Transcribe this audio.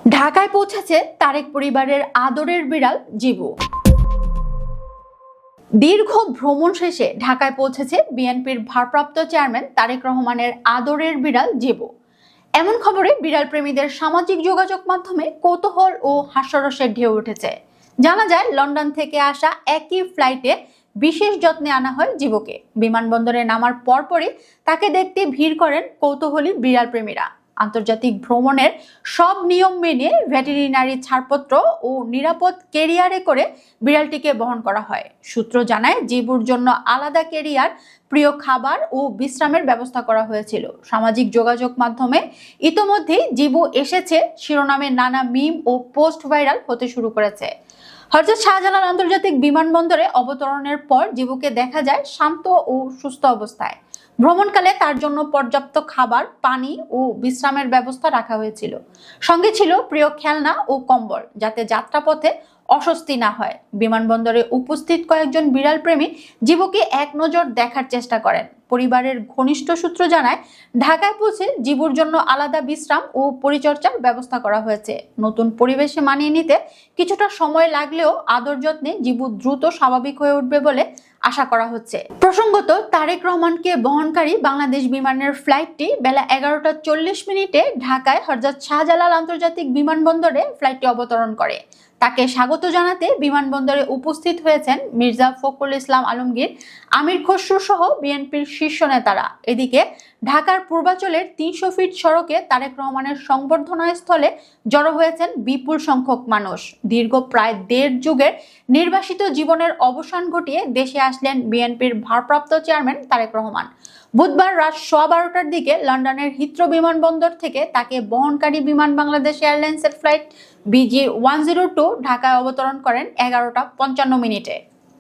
ঢাকায় পৌঁছেছে তারেক পরিবারের আদরের বিড়াল জিবু। দীর্ঘ ভ্রমণ শেষে ঢাকায় পৌঁছেছে বিএনপির ভারপ্রাপ্ত চেয়ারম্যান তারেক রহমানের আদরের বিড়াল জিবু। এমন খবরে বিড়াল প্রেমীদের সামাজিক যোগাযোগ মাধ্যমে কৌতূহল ও হাস্যরসের ঢেউ উঠেছে। জানা যায়, লন্ডন থেকে আসা একই ফ্লাইটে বিশেষ যত্নে আনা হয় জিবুকে। বিমানবন্দরে নামার পরপরই তাকে দেখতে ভিড় করেন কৌতূহলী বিড়াল প্রেমীরা। আন্তর্জাতিক ভ্রমণের সব নিয়ম মেনে ভেটেরিনারি ছাড়পত্র ও নিরাপদ ক্যারিয়ারে করে বিড়ালটিকে বহন করা হয়। সূত্র জানায়, জিবুর জন্য আলাদা ক্যারিয়ার, প্রিয় খাবার ও বিশ্রামের ব্যবস্থা করা হয়েছিল। সামাজিক যোগাযোগ মাধ্যমে ইতোমধ্যেই জিবু এসেছে শিরোনামে নানা মিম ও পোস্ট ভাইরাল হতে শুরু করেছে। হযরত শাহজালাল আন্তর্জাতিক বিমানবন্দরে অবতরণের পর জিবুকে দেখা যায় শান্ত ও সুস্থ অবস্থায়। ভ্রমণকালে তার জন্য পর্যাপ্ত খাবার, পানি ও বিশ্রামের ব্যবস্থা রাখা হয়েছিল। সঙ্গে ছিল প্রিয় খেলনা ও কম্বল, যাতে যাত্রাপথে অস্বস্তি না হয়। বিমানবন্দরে উপস্থিত কয়েকজন বিড়াল প্রেমী জিবুকে এক নজর দেখার চেষ্টা করেন। পরিবারের ঘনিষ্ঠ সূত্র জানায়, ঢাকায় পৌঁছে জিবুর জন্য আলাদা বিশ্রাম ও পরিচর্যার ব্যবস্থা করা হয়েছে। নতুন পরিবেশে মানিয়ে নিতে কিছুটা সময় লাগলেও আদর যত্নে জিবু দ্রুত স্বাভাবিক হয়ে উঠবে বলে আশা করা হচ্ছে। প্রসঙ্গত, তারেক রহমানকে বহনকারী বাংলাদেশ বিমানের ফ্লাইটটি বেলা 11টা 40 মিনিটে ঢাকায় হযরত শাহজালাল আন্তর্জাতিক বিমানবন্দরে ফ্লাইটটি অবতরণ করে। তাকে স্বাগত জানাতে বিমানবন্দরে উপস্থিত হয়েছেন মির্জা ফখরুল ইসলাম আলমগীর, আমির খসরু সহ বিএনপির শীর্ষ নেতারা। এদিকে ঢাকার পূর্বাঞ্চলের 300 ফিট সড়কে তারেক রহমানের সংবর্ধনা স্থলে জড়ো হয়েছেন বিপুল সংখ্যক মানুষ। দীর্ঘ প্রায় 1.5 যুগের নির্বাসিত জীবনের অবসান ঘটিয়ে দেশে আসলেন বিএনপির ভারপ্রাপ্ত চেয়ারম্যান তারেক রহমান। বুধবার রাত 12:15টার দিকে লন্ডনের হিথ্রো বিমানবন্দর থেকে তাকে বহনকারী বিমান বাংলাদেশ এয়ারলাইন্সের ফ্লাইট BG-102 ঢাকায় অবতরণ করেন 11টা 55 মিনিটে।